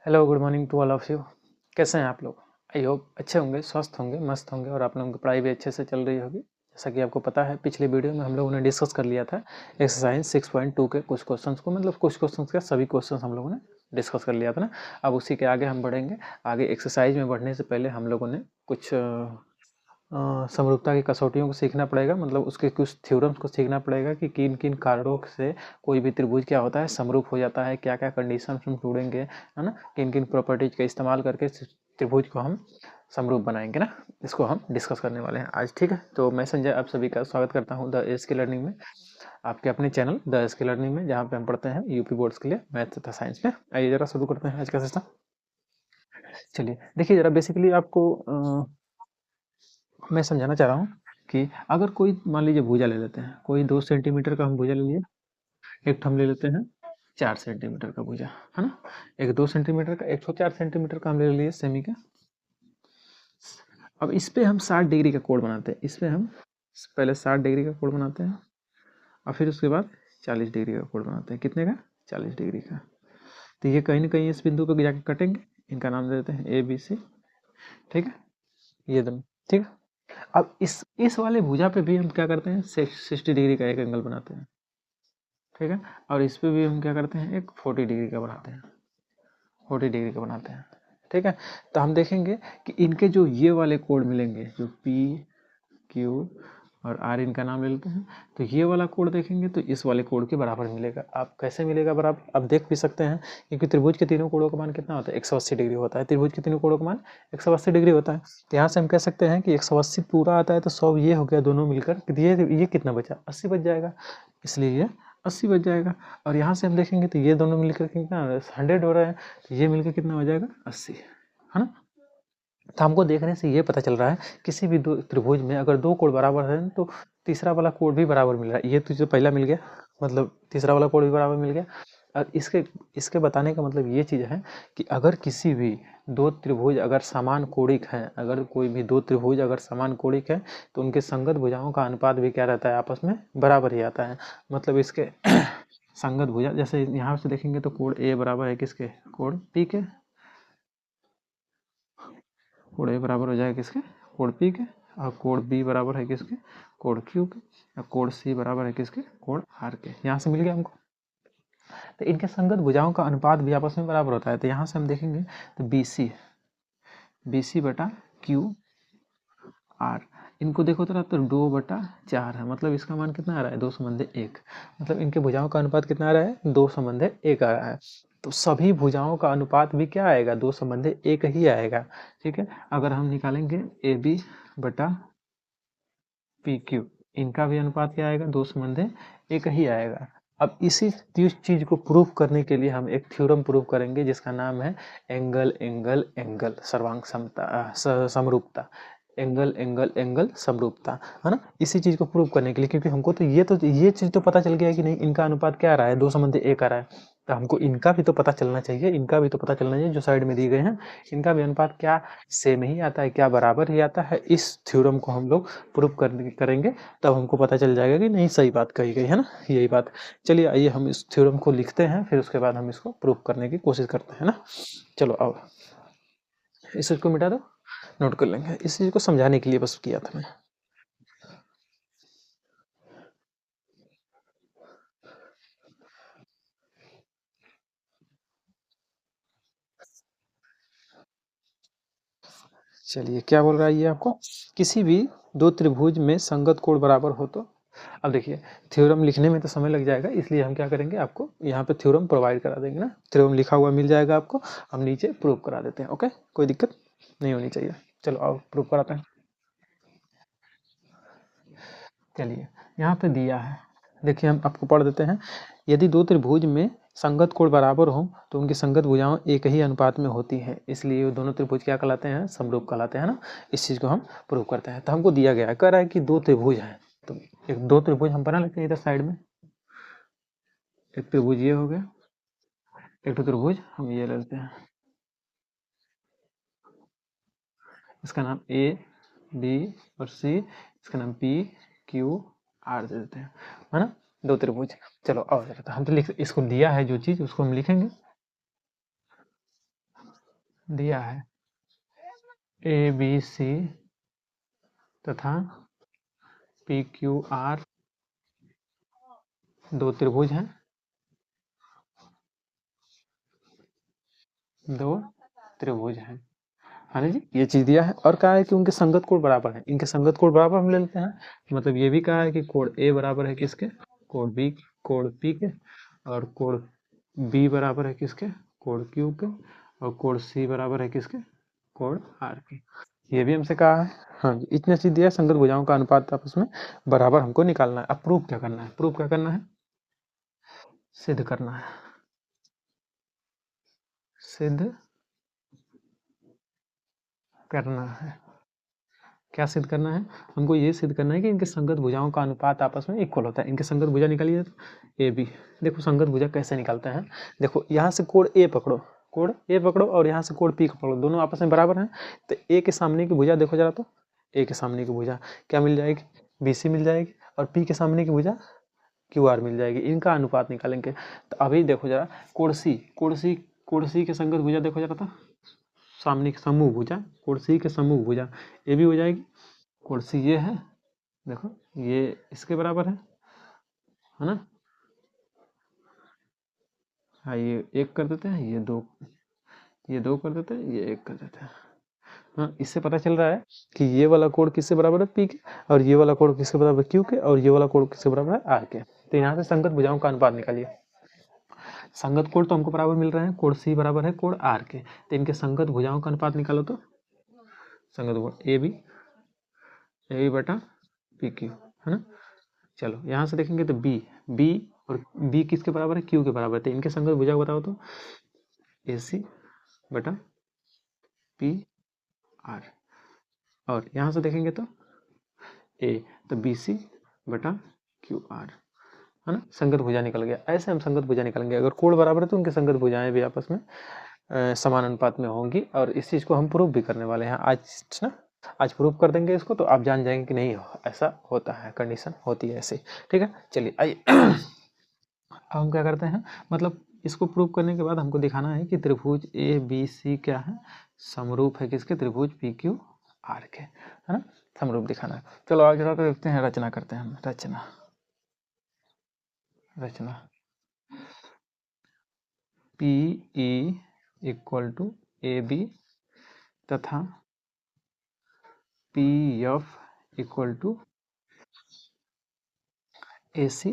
Hello, good morning to all of you. कैसे हैं आप लोग? आई होप अच्छे होंगे, स्वस्थ होंगे, मस्त होंगे और आप लोगों की पढ़ाई भी अच्छे से चल रही होगी। जैसा कि आपको पता है, पिछले वीडियो में हम लोगों ने डिस्कस कर लिया था एक्सरसाइज 6.2 के कुछ क्वेश्चंस को, मतलब कुछ क्वेश्चंस का सभी क्वेश्चंस हम लोगों ने डिस्कस कर लिया था ना। अब उसी के आगे हम बढ़ेंगे। आगे एक्सरसाइज में बढ़ने से पहले हम लोगों ने कुछ समरूपता की कसौटियों को सीखना पड़ेगा, मतलब उसके कुछ थ्योरम्स को सीखना पड़ेगा कि किन किन कारणों से कोई भी त्रिभुज क्या होता है, समरूप हो जाता है, क्या क्या कंडीशन हम ढूंढेंगे, है ना, किन किन प्रॉपर्टीज का इस्तेमाल करके त्रिभुज को हम समरूप बनाएंगे ना। इसको हम डिस्कस करने वाले हैं आज, ठीक है। तो मैं संजय आप सभी का स्वागत करता हूँ द एस के लर्निंग में, आपके अपने चैनल द एस के लर्निंग में, जहाँ पे हम पढ़ते हैं यूपी बोर्ड्स के लिए मैथ तथा साइंस में। आइए जरा शुरू करते हैं आज का सेशन। चलिए देखिए जरा, बेसिकली आपको मैं समझाना चाह रहा हूँ कि अगर कोई मान लीजिए भुजा ले लेते हैं, कोई 2 सेंटीमीटर का हम भुजा ले लिए, एक हम ले लेते हैं 4 सेंटीमीटर का भुजा, है ना। एक 2 सेंटीमीटर का, एक 4 सेंटीमीटर का हम ले लिए सेमी का। अब इस पे हम 60 डिग्री का कोण बनाते हैं, इस पे हम पहले 60 डिग्री का कोण बनाते हैं और फिर उसके बाद 40 डिग्री का कोण बनाते हैं। कितने का? 40 डिग्री का। तो ये कहीं ना कहीं इस बिंदु पे जाके कटेंगे, इनका नाम दे देते हैं ए बी सी, ठीक है, ये दोनों, ठीक है। अब इस वाले भुजा पे भी हम क्या करते हैं, 60 डिग्री का एक एंगल बनाते हैं, ठीक है। और इस पे भी हम क्या करते हैं, एक 40 डिग्री का बनाते हैं, 40 डिग्री का बनाते हैं, ठीक है। तो हम देखेंगे कि इनके जो ये वाले कोण मिलेंगे, जो पी क्यू और आर, इनका नाम ले लेते हैं, तो ये वाला कोण देखेंगे तो इस वाले कोण के बराबर मिलेगा। आप कैसे मिलेगा बराबर, आप देख भी सकते हैं, क्योंकि त्रिभुज के तीनों कोणों का मान कितना होता है, 180 डिग्री होता है। त्रिभुज के तीनों कोणों का मान 180 डिग्री होता है। तो यहाँ से हम कह सकते हैं कि 180 पूरा आता है, तो 100 ये हो गया दोनों मिलकर, ये कितना बचा, 80 बच जाएगा, इसलिए ये 80 बच जाएगा। और यहाँ से हम देखेंगे तो ये दोनों मिलकर कितना 100 हो रहा है, तो ये मिलकर कितना हो जाएगा, 80, है ना। तो हमको देखने से ये पता चल रहा है, किसी भी दो त्रिभुज में अगर दो कोण बराबर है तो तीसरा वाला कोण भी बराबर मिल रहा है। ये तो जो पहला मिल गया, मतलब तीसरा वाला कोण भी बराबर मिल गया। और इसके बताने का मतलब ये चीज़ है कि अगर किसी भी दो त्रिभुज अगर समान कोणिक हैं, अगर कोई भी दो त्रिभुज अगर समान कोणिक है, तो उनके संगत भुजाओं का अनुपात भी क्या रहता है, आपस में बराबर ही आता है। मतलब इसके संगत भुजा, जैसे यहाँ से देखेंगे तो कोण ए बराबर है किसके, कोण पी के। कोण ए बराबर हो जाएगा किसके, कोण पी के। और कोण बी बराबर है किसके, कोण क्यू के। और कोण सी बराबर है किसके, कोण आर के। यहाँ से मिल गया हमको। तो इनके संगत भुजाओं का अनुपात भी आपस में बराबर होता है। तो यहाँ से हम देखेंगे तो बी सी बटा क्यू आर, इनको देखो तो 2/4 है, मतलब इसका मान कितना आ रहा है, 2/1। मतलब इनके भुजाओं का अनुपात कितना आ रहा है, 2/1 आ रहा है। तो सभी भुजाओं का अनुपात भी क्या आएगा, 2/1 ही आएगा, ठीक है। अगर हम निकालेंगे ए बी बटा पी क्यू, इनका भी अनुपात क्या आएगा, 2/1 ही आएगा। अब इसी चीज को प्रूफ करने के लिए हम एक थ्योरम प्रूफ करेंगे, जिसका नाम है एंगल एंगल एंगल सर्वांग समरूपता। एंगल एंगल एंगल समरूपता, है ना। इसी चीज को प्रूव करने के लिए, क्योंकि हमको तो ये चीज तो पता चल गया है कि नहीं, इनका अनुपात क्या आ रहा है, 2/1 आ रहा है। तो हमको इनका भी तो पता चलना चाहिए, इनका भी तो पता चलना चाहिए, जो साइड में दी गए हैं, इनका भी अनुपात क्या सेम ही आता है, क्या बराबर ही आता है। इस थ्योरम को हम लोग प्रूव करेंगे, तब हमको पता चल जाएगा कि नहीं सही बात कही गई है ना, यही बात। चलिए आइए हम इस थ्योरम को लिखते हैं, फिर उसके बाद हम इसको प्रूव करने की कोशिश करते हैं ना। चलो आओ, इस चीज को मिटा दो, नोट कर लेंगे। इस चीज को समझाने के लिए बस किया था मैं। चलिए क्या बोल रहा है ये आपको, किसी भी दो त्रिभुज में संगत कोण बराबर हो तो। अब देखिए, थ्योरम लिखने में तो समय लग जाएगा, इसलिए हम क्या करेंगे, आपको यहाँ पे थ्योरम प्रोवाइड करा देंगे ना, थ्योरम लिखा हुआ मिल जाएगा आपको, हम नीचे प्रूव करा देते हैं। ओके, कोई दिक्कत नहीं होनी चाहिए। चलो आओ प्रूव कराते हैं। चलिए यहाँ पे दिया है, देखिए हम आपको पढ़ देते हैं। यदि दो त्रिभुज में संगत कोण बराबर हो तो उनकी संगत भुजाएं एक ही अनुपात में होती है, इसलिए वो दोनों त्रिभुज क्या कहलाते हैं, समरूप कहलाते हैं ना। इस चीज़ को हम प्रूव करते हैं। तो हमको दिया गया है, कह रहा है कि दो त्रिभुज हैं, तो एक दो त्रिभुज हम बना लेते हैं इधर साइड में। एक त्रिभुज ये हो गया, एक त्रिभुज हम ये ले लेते हैं, इसका नाम ए बी और सी, इसका नाम पी क्यू आर दे देते हैं, है ना, दो त्रिभुज। चलो और हम तो लिख, इसको दिया है जो चीज़ उसको हम लिखेंगे। दिया है ए बी सी तथा पी क्यू आर दो त्रिभुज हैं, दो त्रिभुज हैं, है ना जी। ये चीज दिया है और कहा है कि उनके संगत कोण बराबर है। इनके संगत कोण बराबर हम ले लेते हैं, मतलब ये भी कहा है कि कोण ए बराबर है किसके, कोण बी, कोण पी के, और कोण बी बराबर है किसके, कोण क्यू के, और कोण सी बराबर है किसके, कोण आर के। ये भी हमसे कहा है। हाँ जी, इतने चीज दिया है, संगत भुजाओं का अनुपात आपस में बराबर हमको निकालना है। अब प्रूफ क्या करना है, प्रूफ क्या करना है, सिद्ध करना है, सिद्ध करना है। क्या सिद्ध करना है, हमको ये सिद्ध करना है कि इनके संगत भुजाओं का अनुपात आपस में इक्वल होता है। इनके संगत भुजा निकालिए तो ए बी, देखो संगत भुजा कैसे निकालते हैं, देखो यहाँ से कोण ए पकड़ो, कोण ए पकड़ो और यहाँ से कोण पी पकड़ो, दोनों आपस में बराबर हैं। तो ए के सामने की भुजा देखो जरा, तो ए के सामने की भुजा क्या मिल जाएगी, बी सी मिल जाएगी, और पी के सामने की भुजा क्यू आर मिल जाएगी। इनका अनुपात निकालेंगे। तो अभी देखो जरा, कोण सी, कोण सी के संगत भुजा देखो जरा, तो सामने की समूह भुजा, कोण सी के समूह भुजा ये भी हो जाएगी। कोण सी ये है, देखो ये इसके बराबर है ना। हाँ ये एक कर देते हैं, ये दो कर देते हैं, ये एक कर देते हैं। हाँ, इससे पता चल रहा है कि ये वाला कोण किससे बराबर है, पी के, और ये वाला कोण किसके बराबर है, क्यू के, और ये वाला कोण किसके बराबर है, आर के। तो यहाँ से संगत भुजाओं का अनुपात निकालिए। संगत कोण तो हमको बराबर मिल रहे हैं, कोण सी बराबर है कोण आर के, तो इनके संगत भुजाओं का अनुपात निकालो। तो संगत कोण ए बी बटा पी क्यू, है ना। चलो यहाँ से देखेंगे तो बी और बी किसके बराबर है, क्यू के बराबर है। तो इनके संगत भुजा बताओ तो ए सी बटा पी आर, और यहाँ से देखेंगे तो ए, तो बी सी बटा क्यू आर, है ना। संगत भुजा निकल गया। ऐसे हम संगत भुजा निकालेंगे। अगर कोण बराबर है तो उनके संगत भुजाएं भी आपस में समान अनुपात में होंगी, और इस चीज को हम प्रूव भी करने वाले हैं आज ना। आज प्रूव कर देंगे इसको, तो आप जान जाएंगे कि नहीं ऐसा होता है, कंडीशन होती है ऐसे। ठीक है, चलिए आइए अब हम क्या करते हैं, मतलब इसको प्रूव करने के बाद हमको दिखाना है कि त्रिभुज ए बी सी क्या है, समरूप है किसके, त्रिभुज पी क्यू आर के, है ना। समरूप दिखाना है। चलो आगे जरा देखते हैं, रचना करते हैं हम। रचना P E equal to A B तथा P F equal to A C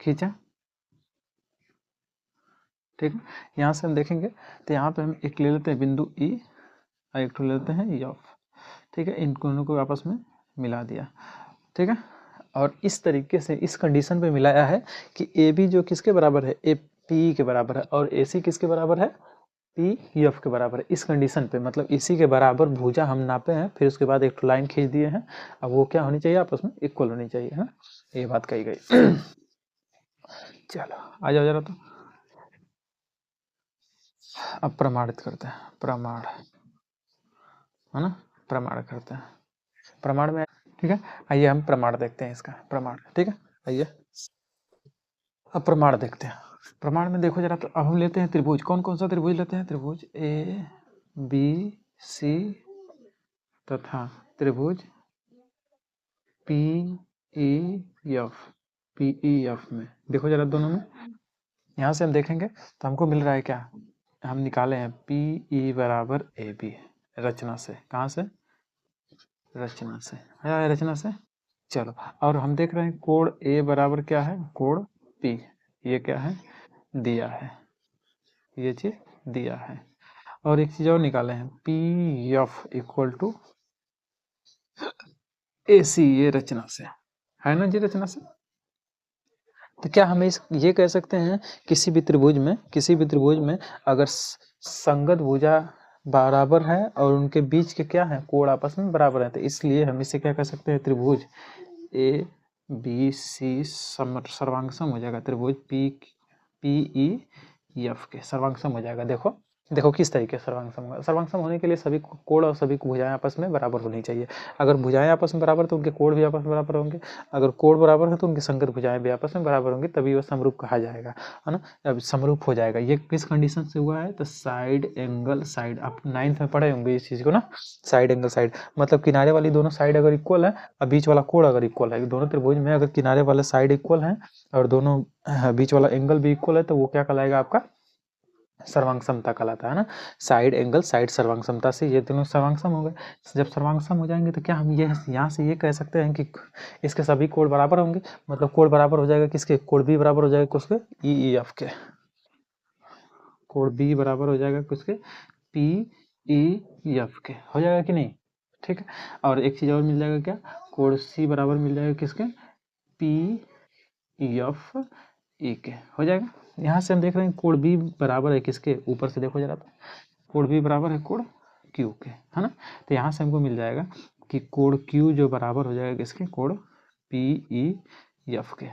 खींचा। ठीक है, यहाँ से हम देखेंगे तो यहाँ पे हम एक ले लेते हैं बिंदु ई और एक ले लेते हैं एफ। ठीक है, इन दोनों को आपस में मिला दिया। ठीक है, और इस तरीके से इस कंडीशन पे मिलाया है कि ए बी जो किसके बराबर है, ए पी के बराबर है, और ए सी किसके बराबर है, पी एफ के बराबर है। इस कंडीशन पे मतलब इसी के बराबर भुजा हम नापे हैं, फिर उसके बाद एक लाइन खींच दिए हैं। अब वो क्या होनी चाहिए, आपस में इक्वल होनी चाहिए, है ना। ये बात कही गई। चलो आ जाओ जरा, तो अब प्रमाणित करते हैं, प्रमाण, है ना, प्रमाण करते हैं। प्रमाण में ठीक है, आइए हम प्रमाण देखते हैं इसका, प्रमाण। ठीक है, आइए अब प्रमाण देखते हैं। प्रमाण में देखो जरा, तो अब हम लेते हैं त्रिभुज। कौन कौन सा त्रिभुज लेते हैं, त्रिभुज ए बी सी तथा त्रिभुज P E F, P E F में देखो जरा दोनों में। यहाँ से हम देखेंगे तो हमको मिल रहा है क्या, हम निकाले हैं पी ई बराबर ए बी, रचना से। कहाँ से, रचना से, है रचना से। चलो, और हम देख रहे हैं कोण ए बराबर क्या है, कोण पी, ये क्या है, दिया है, ये चीज दिया है। और एक चीज और निकाले हैं, P F equal to A सी, ये रचना से, है ना जी, रचना से। तो क्या हमें ये कह सकते हैं किसी भी त्रिभुज में अगर संगत भुजा बराबर है और उनके बीच के क्या है, कोण आपस में बराबर है, तो इसलिए हम इसे क्या कह सकते हैं, त्रिभुज ए बी सी सर्वांग सम हो जाएगा, त्रिभुज पी ई एफ के सर्वांग सम हो जाएगा। देखो देखो किस तरीके से सर्वांग होगा। सर्वांग होने के लिए सभी कोण और सभी भुजाएं आपस में बराबर होनी चाहिए। अगर भुजाएं आपस में बराबर तो उनके कोण भी आपस में बराबर होंगे, अगर कोण बराबर है तो उनकी संगत भुजाएं भी आपस में बराबर होंगी, तभी वह समरूप कहा जाएगा, है ना। अब समरूप हो जाएगा, ये किस कंडीशन से हुआ है, तो साइड एंगल साइड, आप 9th में पढ़े होंगे इस चीज को ना। साइड एंगल साइड मतलब किनारे वाली दोनों साइड अगर इक्वल है और बीच वाला कोण अगर इक्वल है, दोनों त्रिभुज में अगर किनारे वाले साइड इक्वल है और दोनों बीच वाला एंगल भी इक्वल है, तो वो क्या कहलाएगा, आपका सर्वांग समता कहलाता है ना। साइड एंगल साइड सर्वांग समता से ये दोनों सर्वांग सम हो गए। जब सर्वांग सम हो जाएंगे तो क्या हम ये यहाँ से ये कह सकते हैं कि इसके सभी कोण बराबर होंगे, मतलब कोण बराबर हो जाएगा किसके, कोण बी बराबर हो जाएगा किसके, ई एफ के, कोण बी बराबर हो जाएगा किसके, पी ई एफ के, हो जाएगा कि नहीं, ठीक है। और एक चीज और मिल जाएगा क्या, कोण सी बराबर मिल जाएगा किसके, पी एफ ई के, हो जाएगा। यहाँ से हम देख रहे हैं कोण बी बराबर है किसके, ऊपर से देखो जरा, तो कोण बी बराबर है कोण क्यू के, है ना। तो यहाँ से हमको मिल जाएगा कि कोण क्यू जो बराबर हो जाएगा किसके, कोण पी ई एफ के।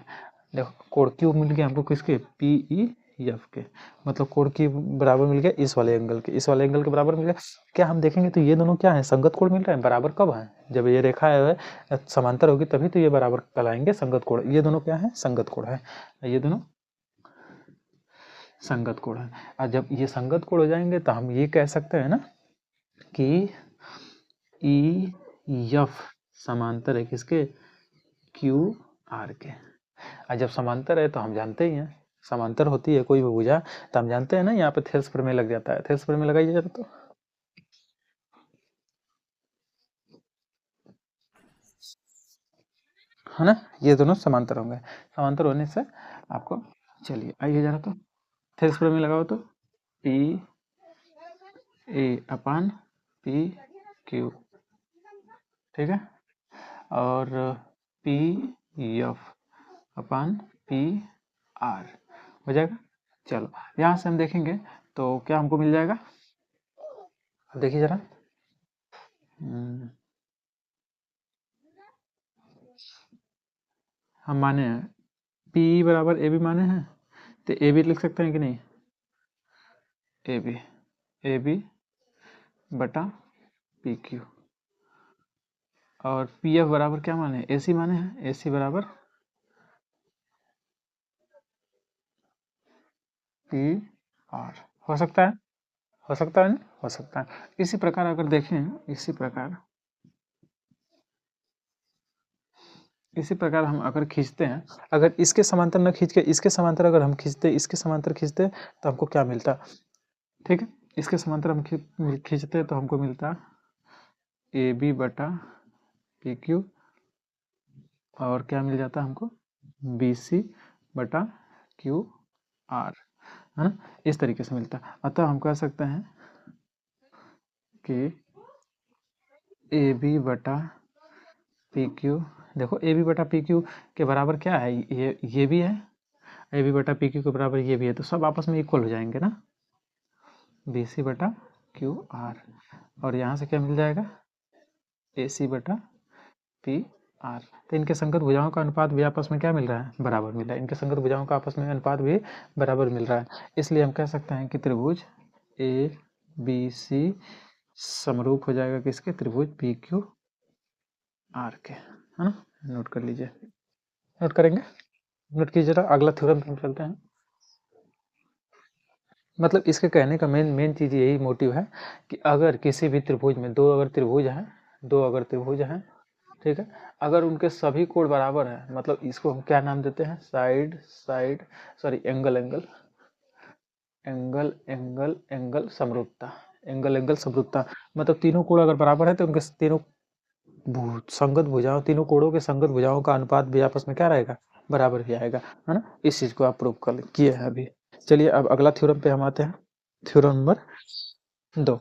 देखो कोण क्यू मिल गया हमको किसके, पी ई एफ के, मतलब कोण क्यू बराबर मिल गया इस वाले एंगल के, इस वाले एंगल के बराबर मिल गया। क्या हम देखेंगे तो ये दोनों क्या है, संगत कोण मिल रहा है, बराबर कब है, जब ये रेखा है समांतर होगी तभी तो ये बराबर कहलाएंगे संगत कोण। ये दोनों क्या है, संगत कोण है, ये दोनों संगत कोण है। और जब ये संगत कोण हो जाएंगे तो हम ये कह सकते हैं ना कि ई एफ समांतर है किसके, क्यू आर के। और जब समांतर है तो हम जानते ही हैं, समांतर होती है कोई भी भुजा तो हम जानते हैं ना, यहाँ पे थेल्स प्रमेय लग जाता है, थेल्स प्रमेय लगाइए जरा, तो है ना, ये दोनों समांतर होंगे, समांतर होने से आपको, चलिए आइए जरा, तो थेल्स प्रमेय लगाओ, तो P A upon P Q, ठीक है, और पी एफ अपान पी आर, हो जाएगा। चलो यहाँ से हम देखेंगे तो क्या हमको मिल जाएगा, अब देखिए जरा, हम माने हैं पी बराबर ए बी माने हैं, तो ए बी लिख सकते हैं कि नहीं, ए बी बटा पी क्यू, और पी एफ बराबर क्या माने, ए सी माने हैं, ए सी बराबर पी आर, हो सकता है, हो सकता है ना, हो सकता है। इसी प्रकार अगर देखें, इसी प्रकार हम अगर खींचते हैं, अगर इसके समांतर न खींच के इसके समांतर अगर हम खींचते, इसके समांतर खींचते तो हमको क्या मिलता, ठीक है, इसके समांतर हम खींचते तो हमको मिलता ए बी बटा पी क्यू, और क्या मिल जाता हमको, बी सी बटा क्यू आर, है ना, इस तरीके से मिलता। अतः हम कह सकते हैं कि ए बी बटा पी क्यू, देखो ए बी बटा पी क्यू के बराबर क्या है, ये भी है, ए बी बटा पी क्यू के बराबर ये भी है, तो सब आपस में इक्वल हो जाएंगे ना, बी सी बटा क्यू आर, और यहाँ से क्या मिल जाएगा, ए सी बटा पी आर। तो इनके संगत भुजाओं का अनुपात भी आपस में क्या मिल रहा है, बराबर मिल रहा है, इनके संगत भुजाओं का आपस में अनुपात भी बराबर मिल रहा है। इसलिए हम कह सकते हैं कि त्रिभुज ए बी सी समरूप हो जाएगा किसके, त्रिभुज पी क्यू आर के, है ना, नोट कर लीजिए, नोट करेंगे, नोट कीजिए जरा, अगला थ्योरम पे हम चलते हैं। मतलब इसके कहने का मेन मेन चीज़ यही मोटिव है कि अगर किसी भी त्रिभुज में दो अगर त्रिभुज हैं, ठीक है, अगर उनके सभी कोण बराबर है, मतलब इसको हम क्या नाम देते हैं, side side sorry angle angle angle angle angle समरूपता, एंगल एंगल समरूपता, मतलब तीनों कोण अगर बराबर है तो उनके तीनों संगत भुजाओं, तीनों कोणों के संगत भुजाओं का अनुपात भी आपस में क्या रहेगा, बराबर ही आएगा, है ना। इस चीज को आप प्रूव कर किए हैं अभी। चलिए अब अगला थ्योरम पे हम आते हैं, थ्योरम नंबर 2।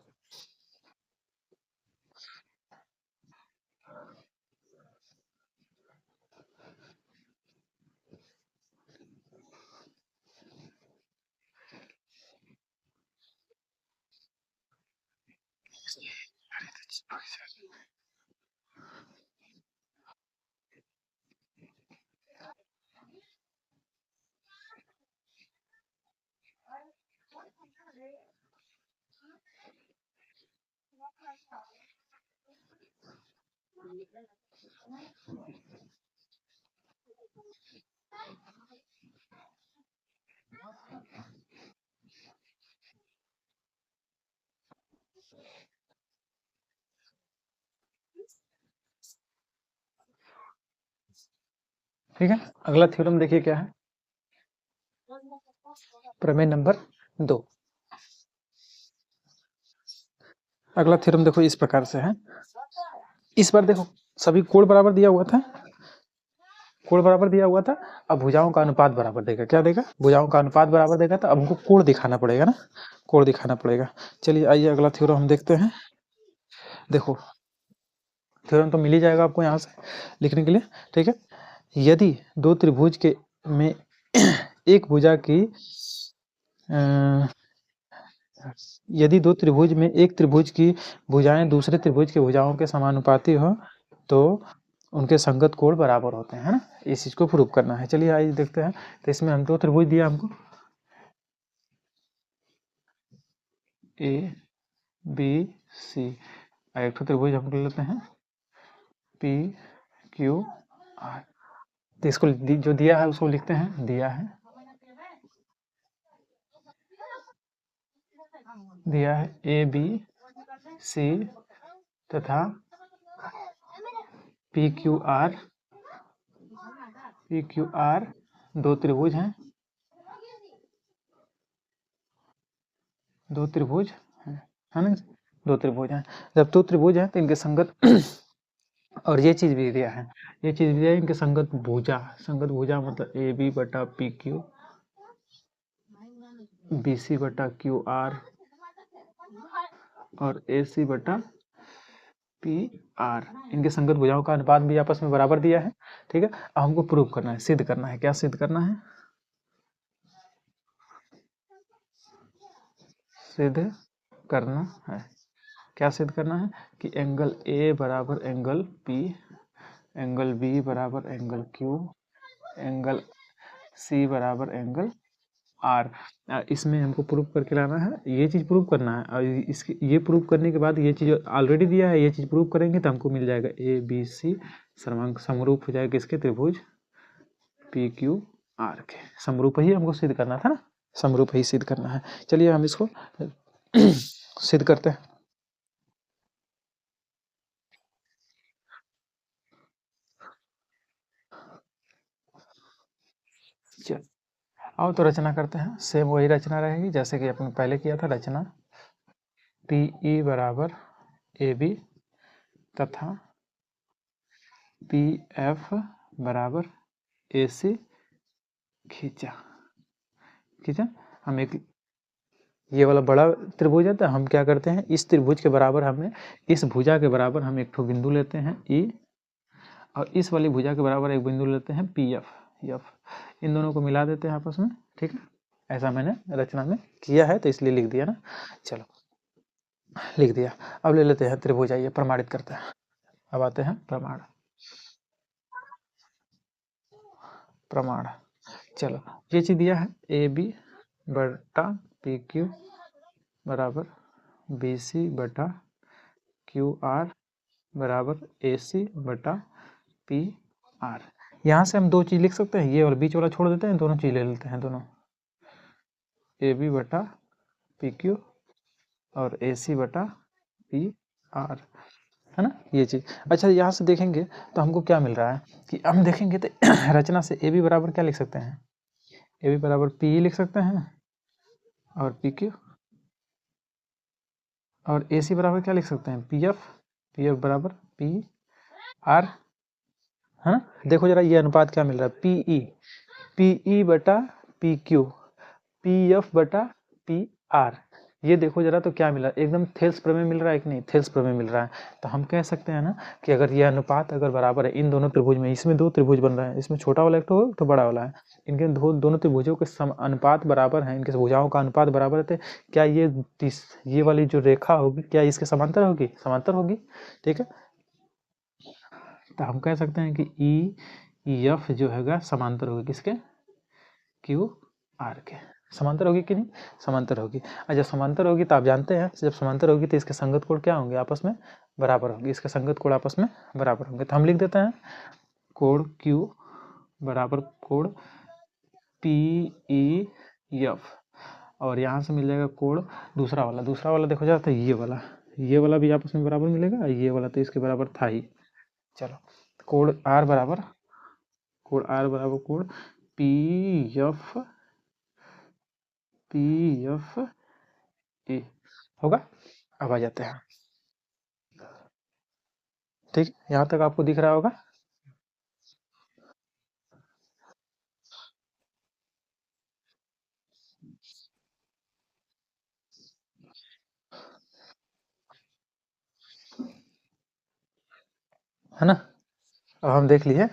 ठीक है, अगला थ्योरम देखिए क्या है, प्रमेय नंबर 2। अगला थ्योरम देखो इस प्रकार से है, इस बार देखो सभी कोण बराबर दिया हुआ था, कोण बराबर दिया हुआ था, अब भुजाओं का अनुपात बराबर देगा, क्या देगा, भुजाओं का अनुपात बराबर देगा, तो अब हमको कोण दिखाना पड़ेगा ना, कोण दिखाना पड़ेगा। चलिए आइए अगला थ्योरम हम देखते हैं। देखो थ्योरम तो मिल ही जाएगा आपको यहाँ से लिखने के लिए, ठीक है। यदि दो त्रिभुज के में एक भुजा की यदि दो त्रिभुज में एक त्रिभुज की भुजाएं दूसरे त्रिभुज की भुजाओं के समानुपाती हो तो उनके संगत कोण बराबर होते हैं, है ना, इस चीज को प्रूव करना है। चलिए आइए देखते हैं। तो इसमें हम दो त्रिभुज दिया हमको, ए बी सी, एक तो त्रिभुज हम ले लेते हैं पी क्यू आर। तो इसको जो दिया है उसको लिखते हैं, दिया है ए बी सी तथा पी क्यू आर दो त्रिभुज हैं, दो त्रिभुज है ना, दो त्रिभुज हैं। जब दो त्रिभुज हैं तो इनके संगत और ये चीज भी दिया है, ये चीज भी दिया है, इनके संगत भुजा, संगत भुजा मतलब ए बी बटा पी क्यू, बी सी बटा क्यू आर और ए सी बटा पी आर, इनके संगत भुजाओं का अनुपात भी आपस में बराबर दिया है, ठीक है। अब हमको प्रूव करना है, सिद्ध करना है, क्या सिद्ध करना है, सिद्ध करना है, क्या सिद्ध करना है कि एंगल ए बराबर एंगल पी, एंगल बी बराबर एंगल क्यू, एंगल सी बराबर एंगल आर। इसमें हमको प्रूव करके लाना है, ये चीज़ प्रूव करना है, और इसकी ये प्रूव करने के बाद ये चीज़ ऑलरेडी दिया है, ये चीज़ प्रूव करेंगे तो हमको मिल जाएगा ए बी सी समरूप हो जाएगा किसके, त्रिभुज पी क्यू आर के, समरूप ही हमको सिद्ध करना था ना, समरूप ही सिद्ध करना है। चलिए हम इसको सिद्ध करते हैं। चल आओ तो रचना करते हैं, सेम वही रचना रहेगी जैसे कि अपन पहले किया था। रचना पी ई बराबर ए बी तथा पी एफ बराबर ए सी खींचा, खींचा। हम एक ये वाला बड़ा त्रिभुज है तो हम क्या करते हैं, इस त्रिभुज के बराबर हमें, इस भुजा के बराबर हम एक ठो बिंदु लेते हैं ई, और इस वाली भुजा के बराबर एक बिंदु लेते हैं पी एफ, एफ, इन दोनों को मिला देते हैं आपस में, ठीक है। ऐसा मैंने रचना में किया है तो इसलिए लिख दिया ना, चलो लिख दिया। अब ले लेते हैं त्रिभुज, आइए प्रमाणित करते हैं। अब आते हैं प्रमाण, प्रमाण। चलो ये चीज दिया है ए बी बटा पी क्यू बराबर बी सी बटा क्यू आर बराबर ए सी बटा पी आर। यहाँ से हम दो चीज लिख सकते हैं, ये और बीच वाला छोड़ देते हैं, दोनों चीज ले लेते हैं, दोनों ए बी बटा पी क्यू और ए सी बटा पी आर, है ना, ये चीज। अच्छा यहाँ से देखेंगे तो हमको क्या मिल रहा है कि हम देखेंगे तो रचना से ए बी बराबर क्या लिख सकते हैं, ए बी बराबर पी लिख सकते हैं और पी क्यू, और ए सी बराबर क्या लिख सकते हैं, पी एफ बराबर पी आर, है ना। देखो जरा ये अनुपात क्या मिल रहा है, पी ई बटा पी क्यू, पी एफ बटा पी आर, ये देखो जरा तो क्या मिला, एकदम थेल्स प्रमेय मिल रहा है कि नहीं, थेल्स प्रमेय मिल रहा है। तो हम कह सकते हैं ना कि अगर यह अनुपात अगर बराबर है इन दोनों त्रिभुज में, इसमें दो त्रिभुज बन रहा है, इसमें छोटा वाला एक तो बड़ा वाला है, इनके दोनों त्रिभुजों के अनुपात बराबर है, इनके भुजाओं का अनुपात बराबर है, तो क्या ये वाली जो रेखा होगी क्या इसके समांतर होगी, समांतर होगी, ठीक है। तो हम कह सकते हैं कि ई एफ जो हैगा समांतर होगी किसके, क्यू आर के, समांतर होगी कि नहीं, समांतर होगी। और जब समांतर होगी तो आप जानते हैं जब समांतर होगी तो इसके संगत कोण क्या होंगे, आपस में बराबर होंगे, इसके संगत कोण आपस में बराबर होंगे। तो हम लिख देते हैं कोण Q बराबर कोण PEF, और यहाँ से मिल जाएगा कोण दूसरा वाला देखो जाता है ये वाला भी आपस में बराबर मिलेगा, ये वाला तो इसके बराबर था ही। चलो कोण R बराबर कोण PFE होगा। अब आ जाते हैं, ठीक, यहाँ तक आपको दिख रहा होगा। है ना। अब हम देख लिए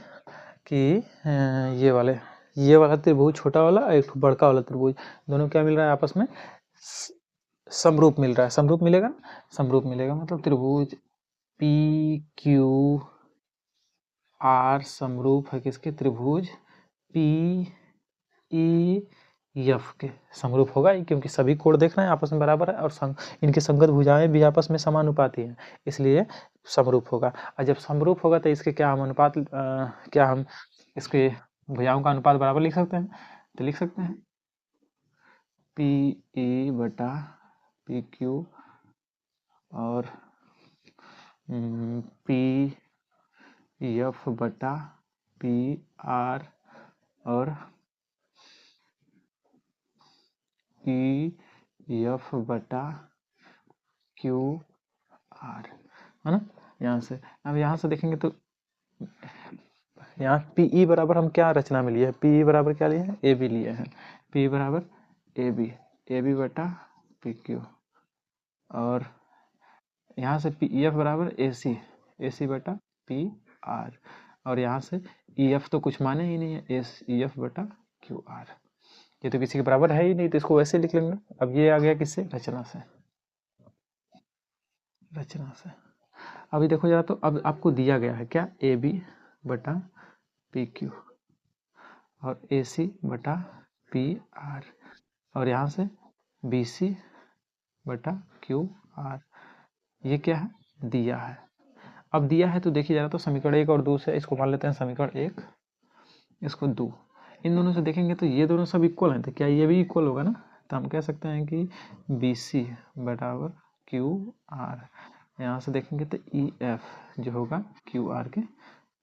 कि ये वाला त्रिभुज छोटा वाला और एक बड़का वाला त्रिभुज, दोनों क्या मिल रहा है आपस में, समरूप मिल रहा है। समरूप मिलेगा, समरूप मिलेगा मतलब त्रिभुज PQR समरूप है किसके, त्रिभुज PEF के समरूप होगा, क्योंकि सभी कोण देख रहे हैं आपस में बराबर है और इनकी संगत भुजाएं भी आपस में समानुपाती हैं, इसलिए समरूप होगा। और जब समरूप होगा तो इसके क्या हम अनुपात क्या हम इसके भुजाओं का अनुपात बराबर लिख सकते हैं, तो लिख सकते हैं PE बटा PQ और PF बटा PR और PF बटा QR, है ना। यहाँ से अब यहाँ से देखेंगे तो यहाँ PE बराबर हम क्या रचना में लिए हैं, PE बराबर क्या लिए हैं, AB लिए हैं, PE बराबर AB बटा PQ, और यहाँ से PF बराबर AC बटा PR, और यहाँ से EF तो कुछ माने ही नहीं है, EF बटा QR, ये तो किसी के बराबर है ही नहीं, तो इसको वैसे लिख लेंगे। अब ये आ गया किससे, रचना से, रचना से। अभी देखो जरा, तो अब आपको दिया गया है क्या, AB बटा PQ और AC बटा PR, और यहाँ से BC बटा QR, ये क्या है, दिया है। अब दिया है तो देखिए जरा, तो समीकरण 1 और 2 से इसको मान लेते हैं समीकरण 1, इसको 2, इन दोनों से देखेंगे तो ये दोनों सब इक्वल हैं, तो क्या ये भी इक्वल होगा ना, तो हम कह सकते हैं कि BC बराबर QR, यहाँ से देखेंगे तो EF जो होगा QR के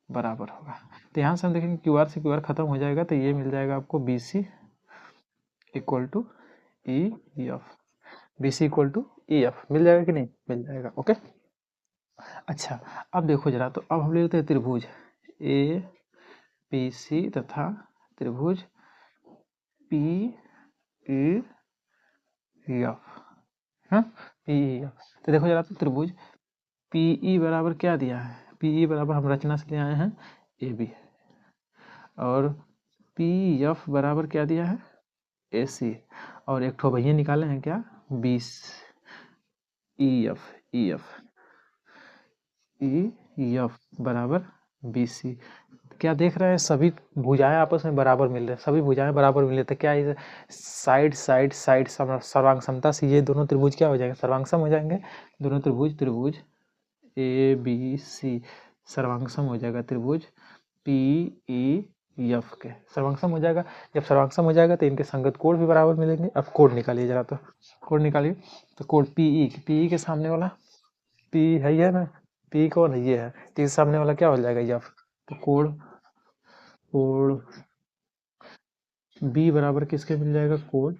बराबर होगा। तो यहाँ से हम देखेंगे QR से QR खत्म हो जाएगा, तो ये मिल जाएगा आपको BC equal to EF, BC equal to EF मिल जाएगा कि नहीं, मिल जाएगा। ओके, अच्छा अब देखो जरा, तो अब हम लेते हैं त्रिभुज ABC तथा त्रिभुज PEF, हाँ PEF। तो देखो जरा, तो त्रिभुज PE बराबर क्या दिया है, PE बराबर हम रचना से ले आए हैं AB, और PF बराबर क्या दिया है AC, और एक ठो भैया निकाले हैं क्या, 20 EF बराबर BC। क्या देख रहे हैं, सभी भुजाएं आपस में बराबर मिल रहे हैं, सभी भुजाएं बराबर मिल रहे थे, क्या इस साइड सर्वांग समता से ये दोनों त्रिभुज क्या हो जाएंगे, सर्वांगसम हो जाएंगे। दोनों त्रिभुज ABC सर्वांगसम हो जाएगा त्रिभुज PEF के, सर्वांगसम हो जाएगा। जब सर्वांगसम हो जाएगा तो इनके संगत कोण भी बराबर मिलेंगे। अब कोण निकालिए जरा, तो कोण निकालिए, तो कोण PE के सामने वाला P है ही है ना, P कौन है, ये है, तो इसके सामने वाला क्या हो जाएगा F, तो कोण B बराबर किसके मिल जाएगा, कोण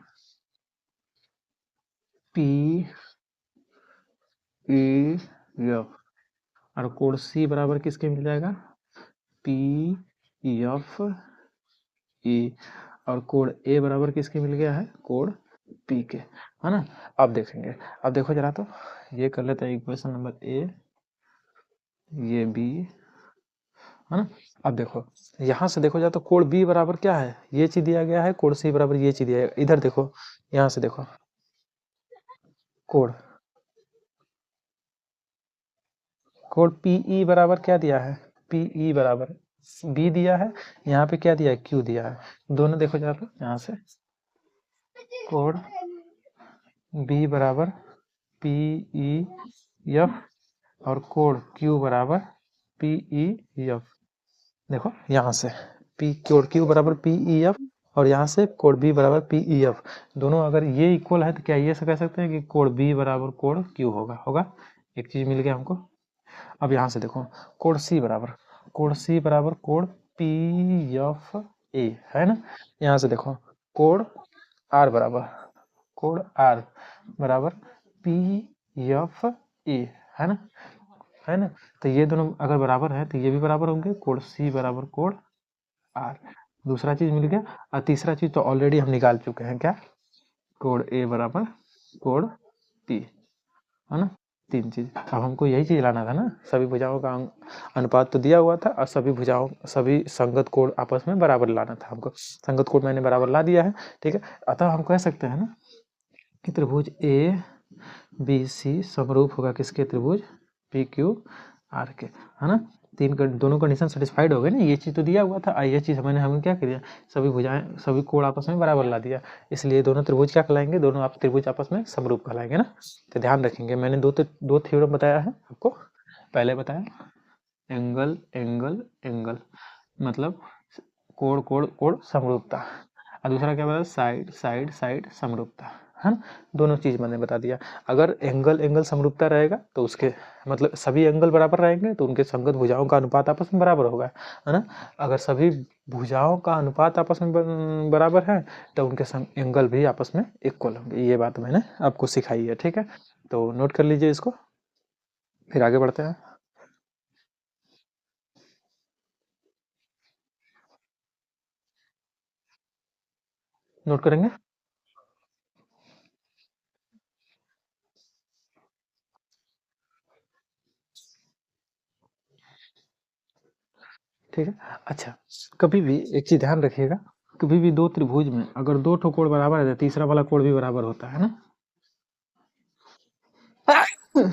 PEF, और कोण C बराबर किसके मिल जाएगा, PFE, और कोण A बराबर किसके मिल गया है, कोण P के, है ना। अब देखेंगे, अब देखो जरा, तो ये कर लेते हैं इक्वेशन नंबर A, ये B, है ना। अब देखो यहाँ से देखो जाए तो कोण B बराबर क्या है, ये चीज दिया गया है, कोण C बराबर ये चीज दिया गया, इधर देखो, यहाँ से देखो कोण PE बराबर क्या दिया है, PE बराबर B दिया है, यहाँ पे क्या दिया है, Q दिया है, दोनों देखो जरा, तो यहाँ से कोण बी बराबर पी ई एफ और कोण क्यू बराबर पी ई एफ। देखो यहाँ से कोण क्यू बराबर पी ई एफ और यहाँ से कोण बी बराबर पी ई एफ, दोनों अगर ये इक्वल है तो क्या ये से कह सकते हैं कि कोण बी बराबर कोण क्यू होगा। होगा, एक चीज मिल गया हमको। अब यहाँ से देखो कोण सी बराबर कोण पी एफ ए है ना। यहाँ से देखो कोण आर बराबर पी एफ ए है ना, है ना। तो ये दोनों अगर बराबर है तो ये भी बराबर होंगे, कोण सी बराबर कोण आर। दूसरा चीज मिल गया। और तीसरा चीज तो ऑलरेडी हम निकाल चुके हैं, क्या? कोण ए बराबर कोण पी, है ना। तीन चीज। अब हमको यही चीज लाना था ना, सभी भुजाओं का अनुपात तो दिया हुआ था और सभी संगत कोण आपस में बराबर लाना था हमको। संगत कोण मैंने बराबर ला दिया है, ठीक है। अतः हम कह सकते हैं ना कि त्रिभुज ए बी सी समरूप होगा किसके? त्रिभुज पी क्यू आर के, है ना। दोनों कंडीशन सेटिस्फाइड हो गए ना, ये चीज तो दिया हुआ था। ये चीज हमें क्या किया, सभी कोण आपस में बराबर ला दिया, इसलिए दोनों त्रिभुज क्या कहलाएंगे? दोनों आप त्रिभुज आपस में समरूप कहलाएंगे ना। तो ध्यान रखेंगे, मैंने दो थ्योरम बताया है आपको। पहले बताया एंगल एंगल एंगल मतलब कोण कोण कोण समरूपता, और दूसरा क्या बताया? साइड साइड साइड समरूपता, है ना। दोनों चीज मैंने बता दिया। अगर एंगल एंगल समरूपता रहेगा तो उसके मतलब सभी एंगल बराबर रहेंगे तो उनके संगत भुजाओं का अनुपात आपस में बराबर होगा, है ना। अगर सभी भुजाओं का अनुपात आपस में बराबर है तो उनके एंगल भी आपस में इक्वल होंगे। ये बात मैंने आपको सिखाई है, ठीक है। तो नोट कर लीजिए इसको, फिर आगे बढ़ते हैं। नोट करेंगे। ठीक है। अच्छा, कभी भी एक चीज ध्यान रखिएगा, कभी भी दो त्रिभुज में अगर दो ठो कोण बराबर है तो तीसरा वाला कोण भी बराबर होता है ना।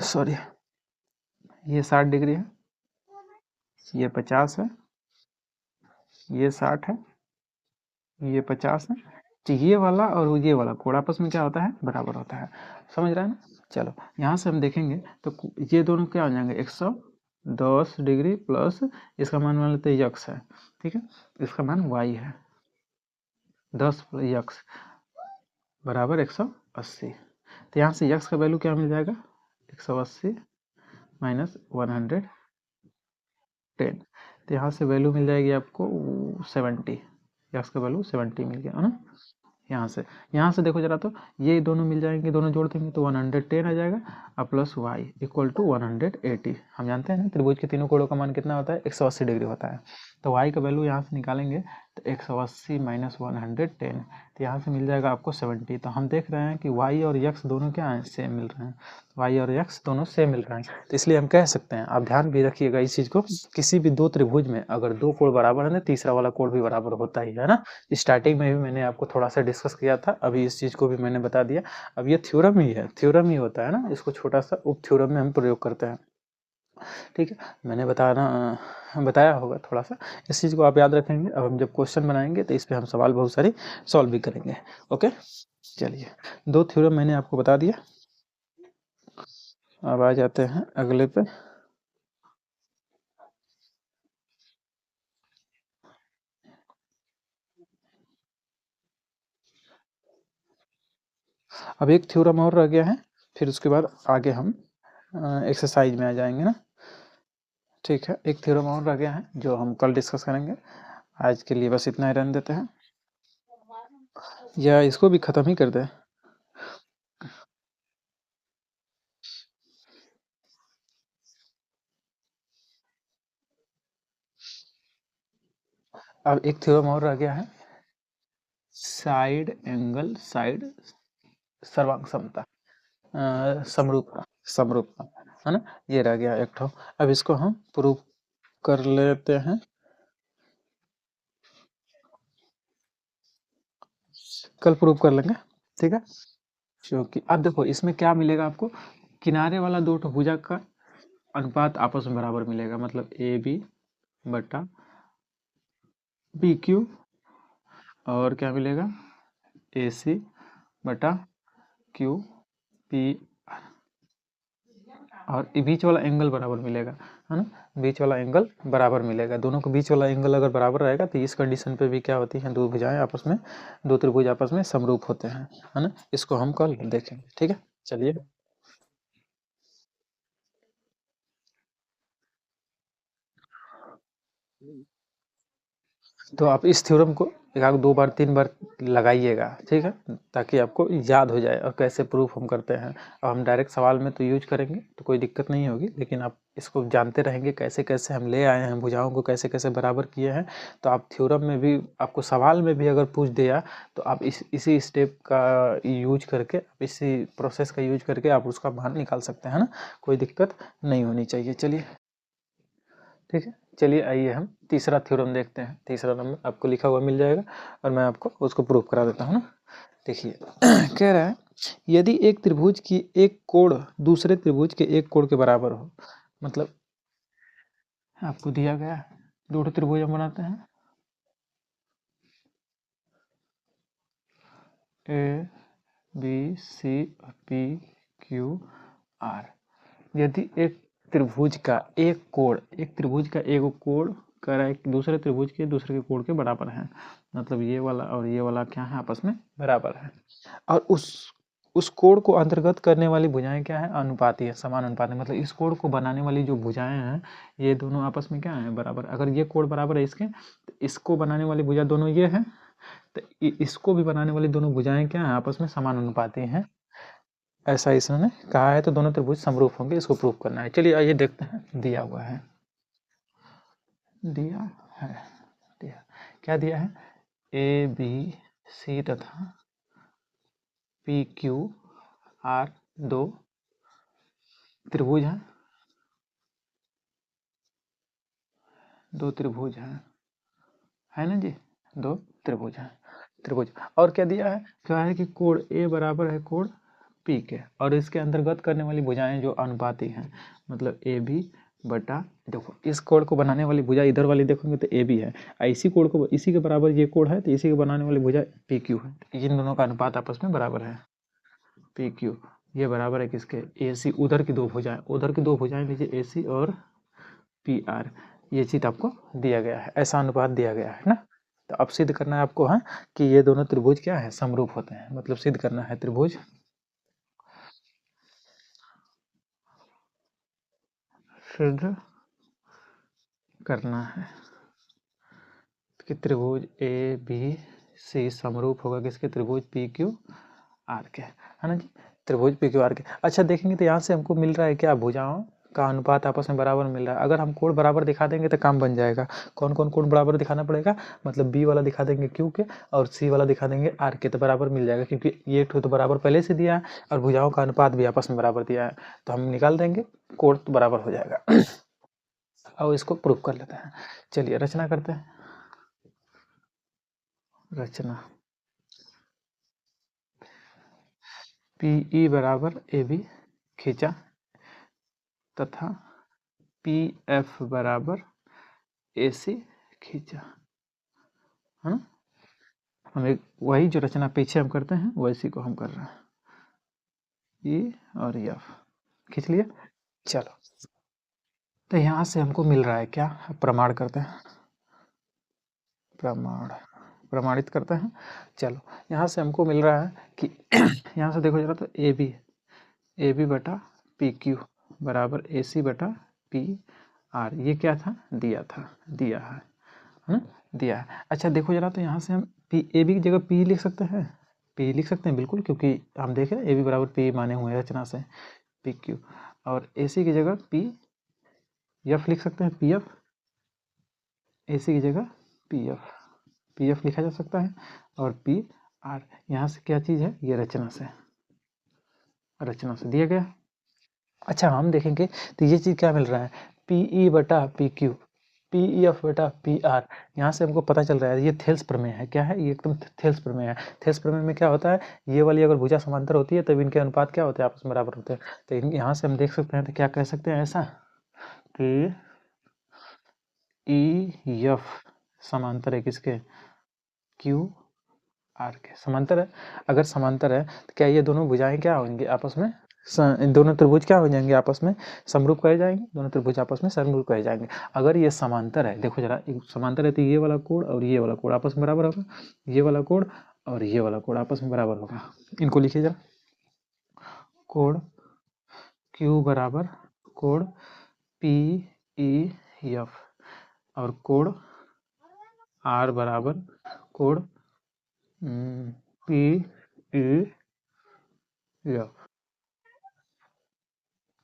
सॉरी, ये 60 डिग्री है, ये 50 है, ये 60 है, ये 50 है। तो ये वाला और ये वाला कोण आपस में क्या होता है? बराबर होता है। समझ रहे हैं ना। चलो यहाँ से हम देखेंगे तो ये दोनों क्या हो जाएंगे? 110 डिग्री प्लस इसका मान लेते हैं यक्स है, ठीक है। इसका मान वाई है, 10 यक्स बराबर 180। तो यहाँ से यक्स का वैल्यू क्या मिल जाएगा? 180 माइनस 110। तो यहाँ से वैल्यू मिल जाएगी आपको 70। यक्स का वैल्यू 70 मिल गया, है ना। यहाँ से देखो जरा, तो ये दोनों मिल जाएंगे, दोनों जोड़ देंगे तो 110 आ जाएगा और प्लस वाई इक्वल टू 180। हम जानते हैं ना त्रिभुज के तीनों कोणों का मान कितना होता है? 180 डिग्री होता है। तो वाई का वैल्यू यहाँ से निकालेंगे तो 180 माइनस 110, तो यहाँ से मिल जाएगा आपको 70। तो हम देख रहे हैं कि वाई और यक्स दोनों क्या हैं? सेम मिल रहे हैं। वाई और यक्स दोनों सेम मिल रहे हैं, तो इसलिए हम कह सकते हैं, आप ध्यान भी रखिएगा इस चीज़ को, किसी भी दो त्रिभुज में अगर दो कोण बराबर है ना, तीसरा वाला कोण भी बराबर होता ही है ना। स्टार्टिंग में भी मैंने आपको थोड़ा सा डिस्कस किया था, अभी इस चीज़ को भी मैंने बता दिया। अब ये थ्योरम ही है, थ्योरम ही होता है ना, इसको छोटा सा उप थ्योरम में हम प्रयोग करते हैं, ठीक है। मैंने बताया होगा थोड़ा सा, इस चीज़ को आप याद रखेंगे। अब हम जब क्वेश्चन बनाएंगे तो इस पर हम सवाल बहुत सारे सॉल्व भी करेंगे। ओके, चलिए, दो थ्योरम मैंने आपको बता दिया। अब आ जाते हैं अगले पे। अब एक थ्योरम और रह गया है, फिर उसके बाद आगे हम एक्सरसाइज में आ जाएंगे ना। ठीक है, एक थ्योरम और रह गया है जो हम कल डिस्कस करेंगे। आज के लिए बस इतना ही रहने देते हैं, या इसको भी ख़त्म ही कर दें। अब एक थ्योरम और रह गया है, साइड एंगल साइड सर्वांग समता, समरूपता, समरूपता, है ना। ये रह गया एक ठो। अब इसको हम प्रूव कर लेते हैं, कल प्रूव कर लेंगे, ठीक है। क्योंकि अब देखो इसमें क्या मिलेगा आपको, किनारे वाला दो ठो भुजा का अनुपात आपस में बराबर मिलेगा, मतलब ए बी बटा बी क्यू, और क्या मिलेगा? ए सी बटा क्यू पी और बीच वाला एंगल बराबर मिलेगा, है ना, बीच वाला एंगल बराबर मिलेगा। दोनों को बीच वाला एंगल अगर बराबर रहेगा तो इस कंडीशन पे भी क्या होती है, दो भुजाएं आपस में, दो त्रिभुज आपस में समरूप होते हैं, है ना। इसको हम कल देखेंगे, ठीक है। चलिए तो आप इस थ्योरम को एक आध दो बार तीन बार लगाइएगा, ठीक है, ताकि आपको याद हो जाए और कैसे प्रूफ हम करते हैं। और हम डायरेक्ट सवाल में तो यूज करेंगे तो कोई दिक्कत नहीं होगी, लेकिन आप इसको जानते रहेंगे कैसे कैसे हम ले आए हैं, भुजाओं को कैसे कैसे बराबर किए हैं। तो आप थ्योरम में भी, आपको सवाल में भी अगर पूछ दिया तो आप इसी स्टेप का यूज करके, इसी प्रोसेस का यूज करके आप उसका मान निकाल सकते हैं ना, कोई दिक्कत नहीं होनी चाहिए। चलिए ठीक है, चलिए आइए हम तीसरा थ्योरम देखते हैं। तीसरा नंबर आपको लिखा हुआ मिल जाएगा और मैं आपको उसको प्रूव करा देता हूँ ना। देखिए कह रहा है यदि एक त्रिभुज की एक कोण दूसरे त्रिभुज के एक कोण के बराबर हो, मतलब आपको दिया गया दो त्रिभुज हम बनाते हैं, A B C P Q R. यदि एक त्रिभुज का एक कोण, एक त्रिभुज का एक कोण कर एक दूसरे त्रिभुज के दूसरे के कोण के बराबर है, मतलब ये वाला और ये वाला क्या है, आपस में बराबर है। और उस कोण को अंतर्गत करने वाली भुजाएं क्या है, अनुपाती है, समान अनुपाती। मतलब इस कोण को बनाने वाली जो भुजाएं हैं ये दोनों आपस में क्या है, बराबर। अगर ये कोण बराबर है इसके, तो इसको बनाने वाली भुजा दोनों ये है, तो इसको भी बनाने वाली दोनों भुजाएं क्या है, आपस में समान अनुपाती हैं, ऐसा इसने कहा है। तो दोनों त्रिभुज समरूप होंगे, इसको प्रूव करना है। चलिए आइए देखते हैं, दिया हुआ है, दिया है, दिया क्या दिया है, ए बी सी तथा पी क्यू आर दो त्रिभुज हैं, दो त्रिभुज हैं, है ना जी, दो त्रिभुज हैं, त्रिभुज। और क्या दिया है, क्या है कि कोण ए बराबर है कोण पी के, और इसके अंतर्गत करने वाली भुजाएं जो अनुपाती हैं, मतलब ए बी बटा, देखो इस कोण को बनाने वाली भुजा इधर वाली देखोगे तो ए बी है, और इसी कोण को, इसी के बराबर ये कोण है, तो इसी को बनाने वाली भुजा पी क्यू है। इन दोनों का अनुपात आपस में बराबर है, पी क्यू ये बराबर है किसके, ए सी, उधर की दो भुजाएं, उधर की दो भुजाएं लीजिए ए सी और पी आर। ये चीज आपको दिया गया है, ऐसा अनुपात दिया गया है ना। तो अब सिद्ध करना है आपको, है कि ये दोनों त्रिभुज क्या है, समरूप होते हैं, मतलब सिद्ध करना है त्रिभुज सिद्ध करना है कि त्रिभुज ए बी सी समरूप होगा किसके, त्रिभुज पी क्यू आर के, है ना जी, त्रिभुज पी क्यू आर के। अच्छा देखेंगे तो यहाँ से हमको मिल रहा है क्या, भुजाओं का अनुपात आपस में बराबर मिल रहा है। अगर हम कोण बराबर दिखा देंगे तो काम बन जाएगा। कौन कौन कोण बराबर दिखाना पड़ेगा, मतलब बी वाला दिखा देंगे क्यू के और सी वाला दिखा देंगे आर के, तो बराबर मिल जाएगा, क्योंकि ये तो बराबर पहले से दिया है और भुजाओं का अनुपात भी आपस में बराबर दिया है, तो हम निकाल देंगे, कोण तो बराबर हो जाएगा। और इसको प्रूव कर लेते हैं। चलिए रचना करते हैं, रचना पी बराबर ए बी खींचा तथा पी एफ बराबर ए सी खींचा, है ना। हम एक वही जो रचना पीछे हम करते हैं वैसी को हम कर रहे हैं, ई और एफ खींच लिया। चलो तो यहाँ से हमको मिल रहा है क्या, प्रमाण करते हैं, प्रमाण प्रमाणित करते हैं। चलो यहाँ से हमको मिल रहा है कि यहाँ से देखो जरा, तो ए बी बटा पी क्यू बराबर ए सी बटा पी आर, ये क्या था, दिया था, दिया है ना, दिया है। अच्छा देखो जरा, तो यहाँ से हम पी ए बी की जगह पी लिख सकते हैं, पी लिख सकते हैं बिल्कुल, क्योंकि हम देखें ए बी बराबर पी माने हुए हैं रचना से, पी क्यू, और ए सी की जगह पी एफ लिख सकते हैं, पी एफ, ए सी की जगह पी एफ लिखा जा सकता है, और पी आर यहाँ से क्या चीज़ है, ये रचना से, रचना से दिया गया। अच्छा हम देखेंगे तो ये चीज़ क्या मिल रहा है, पी ई बटा P Q, P E F बटा पी आर। यहाँ से हमको पता चल रहा है ये थेल्स प्रमेय है, क्या है ये, एकदम थेल्स प्रमेय है। थेल्स प्रमेय में क्या होता है, ये वाली अगर भुजा समांतर होती है तब इनके अनुपात क्या होते हैं, आपस में बराबर होते हैं। तो यहाँ से हम देख सकते हैं, तो क्या कह सकते हैं ऐसा कि ई एफ समांतर है किसके, क्यू आर के, समांतर है। अगर समांतर है तो क्या ये दोनों भुजाएं क्या होंगी आपस में, दोनों त्रिभुज क्या हो जाएंगे आपस में, समरूप कहे जाएंगे, दोनों त्रिभुज आपस में समरूप कहे जाएंगे। अगर ये समांतर है, देखो जरा, समांतर है तो ये वाला कोण और ये वाला कोण आपस में बराबर होगा, ये वाला कोण और ये वाला कोण आपस में बराबर होगा। इनको लिखिए जरा, कोण Q बराबर कोण PEF और कोण R बराबर कोण PEF,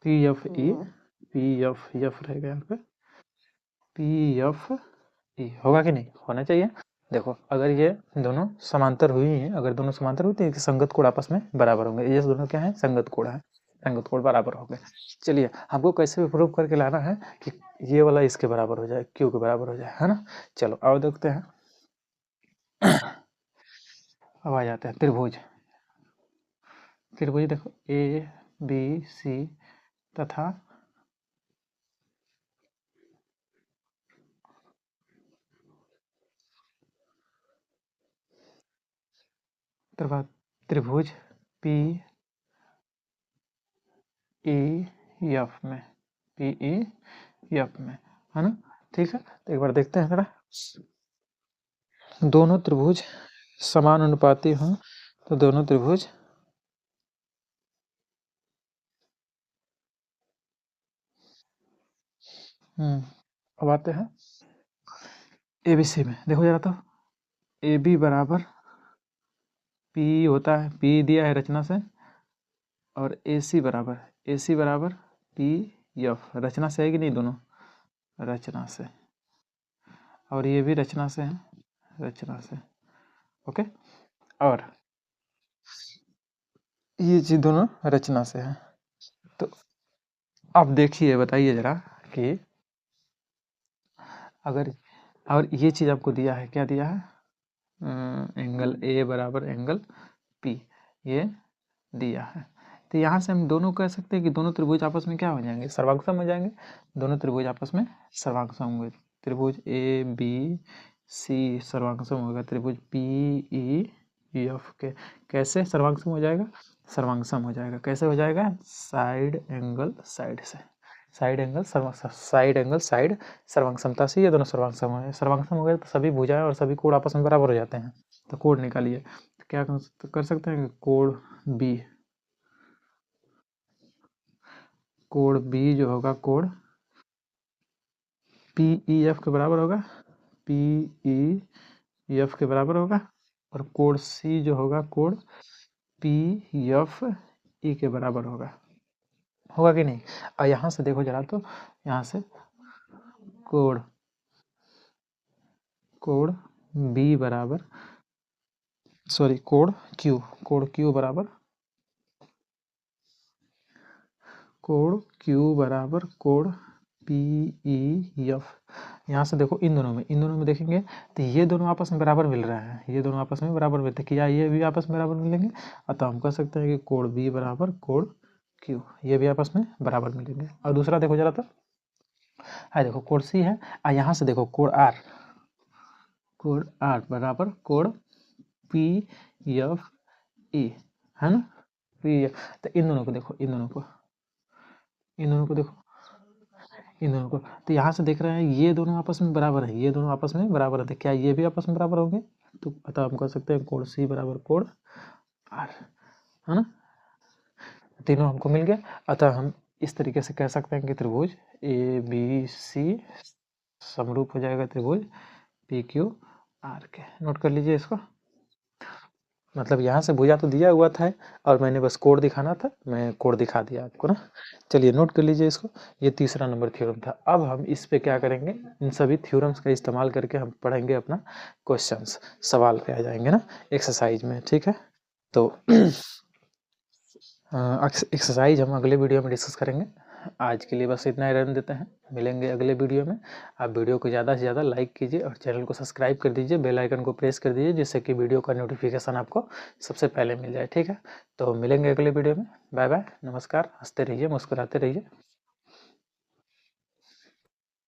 PFE रहेगा यहाँ पे, PFE होगा कि नहीं, होना चाहिए। देखो अगर ये दोनों समांतर हुई हैं, अगर दोनों समांतर हुई तो संगत कोण आपस में बराबर होंगे, ये दोनों क्या है, संगत कोण है, संगत कोण बराबर हो गए। चलिए हमको कैसे भी प्रूव करके लाना है कि ये वाला इसके बराबर हो जाए, क्यू के बराबर हो जाए, है ना। चलो अब देखते हैं, अब आ जाते हैं त्रिभुज। त्रिभुज देखो ABC तथा त्रिभुज PEF में, PEF में, है ना। ठीक है, तो एक बार देखते हैं जरा, दोनों त्रिभुज समान अनुपाती हों तो दोनों त्रिभुज अब आते हैं ABC में। देखो जरा, तो AB बराबर P होता है, P दिया है रचना से, और AC बराबर PF, रचना से है कि नहीं, दोनों रचना से, और ये भी रचना से है, रचना से, ओके। और ये चीज दोनों रचना से है। तो अब देखिए, बताइए जरा कि अगर, और ये चीज आपको दिया है, क्या दिया है, एंगल A बराबर एंगल P, ये दिया है। तो यहाँ से हम दोनों कह सकते हैं कि दोनों त्रिभुज आपस में क्या हो जाएंगे, सर्वांगसम हो जाएंगे, दोनों त्रिभुज आपस में सर्वांगसम होंगे। त्रिभुज ABC सर्वांगसम होगा त्रिभुज PEF के। कैसे सर्वांगसम हो जाएगा, सर्वांगसम हो जाएगा, कैसे हो जाएगा, साइड एंगल साइड से, साइड एंगल साइड सर्वांगसमता से ये दोनों सर्वांगसम हो गए। सर्वांगसम हो गए तो सभी भुजाएं और सभी कोण आपस में बराबर हो जाते हैं। तो कोण निकालिए, तो क्या कर सकते हैं, कोण B जो होगा, कोण PEF के बराबर होगा, PEF के बराबर होगा, और कोण C जो होगा, कोण PFE के बराबर होगा कि नहीं। और यहाँ से देखो जरा, तो यहाँ से कोण B बराबर, सॉरी कोण Q बराबर, कोण Q बराबर कोण PEF। यहाँ से देखो, इन दोनों में देखेंगे तो ये दोनों आपस में बराबर मिल रहे हैं, ये दोनों आपस में बराबर मिलते हैं, क्या ये भी आपस में बराबर मिलेंगे, अतः हम कह सकते हैं कि कोण B बराबर कोण Q, ये भी आपस में बराबर मिलेंगे। और दूसरा देखो जरा, तो हाँ देखो कोण C है, और यहाँ से देखो कोण R बराबर कोण PFE, है ना, PF। तो इन दोनों को देखो, इन दोनों को देखो, इन दोनों को, तो यहाँ से देख रहे हैं ये दोनों आपस में बराबर है, ये दोनों आपस में बराबर है, क्या ये भी आपस में बराबर होंगे, तो अतः हम कह सकते हैं कोण C बराबर कोण R, है ना। तीनों हमको मिल गया, अतः हम इस तरीके से कह सकते हैं कि त्रिभुज ABC समरूप हो जाएगा त्रिभुज PQR के। नोट कर लीजिए इसको, मतलब यहाँ से भुजा तो दिया हुआ था और मैंने बस कोण दिखाना था, मैं कोण दिखा दिया आपको ना। चलिए नोट कर लीजिए इसको, ये तीसरा नंबर थ्योरम था। अब हम इस पे क्या करेंगे, इन सभी थ्योरम्स का इस्तेमाल करके हम पढ़ेंगे अपना क्वेश्चंस, सवाल पे आ जाएंगे ना एक्सरसाइज में, ठीक है। तो एक्सरसाइज हम अगले वीडियो में डिस्कस करेंगे। आज के लिए बस इतना ही रहने देते हैं, मिलेंगे अगले वीडियो में। आप वीडियो को ज़्यादा से ज़्यादा लाइक कीजिए और चैनल को सब्सक्राइब कर दीजिए, बेल आइकन को प्रेस कर दीजिए, जिससे कि वीडियो का नोटिफिकेशन आपको सबसे पहले मिल जाए, ठीक है। तो मिलेंगे अगले वीडियो में, बाय बाय, नमस्कार, हंसते रहिए, मुस्कुराते रहिए।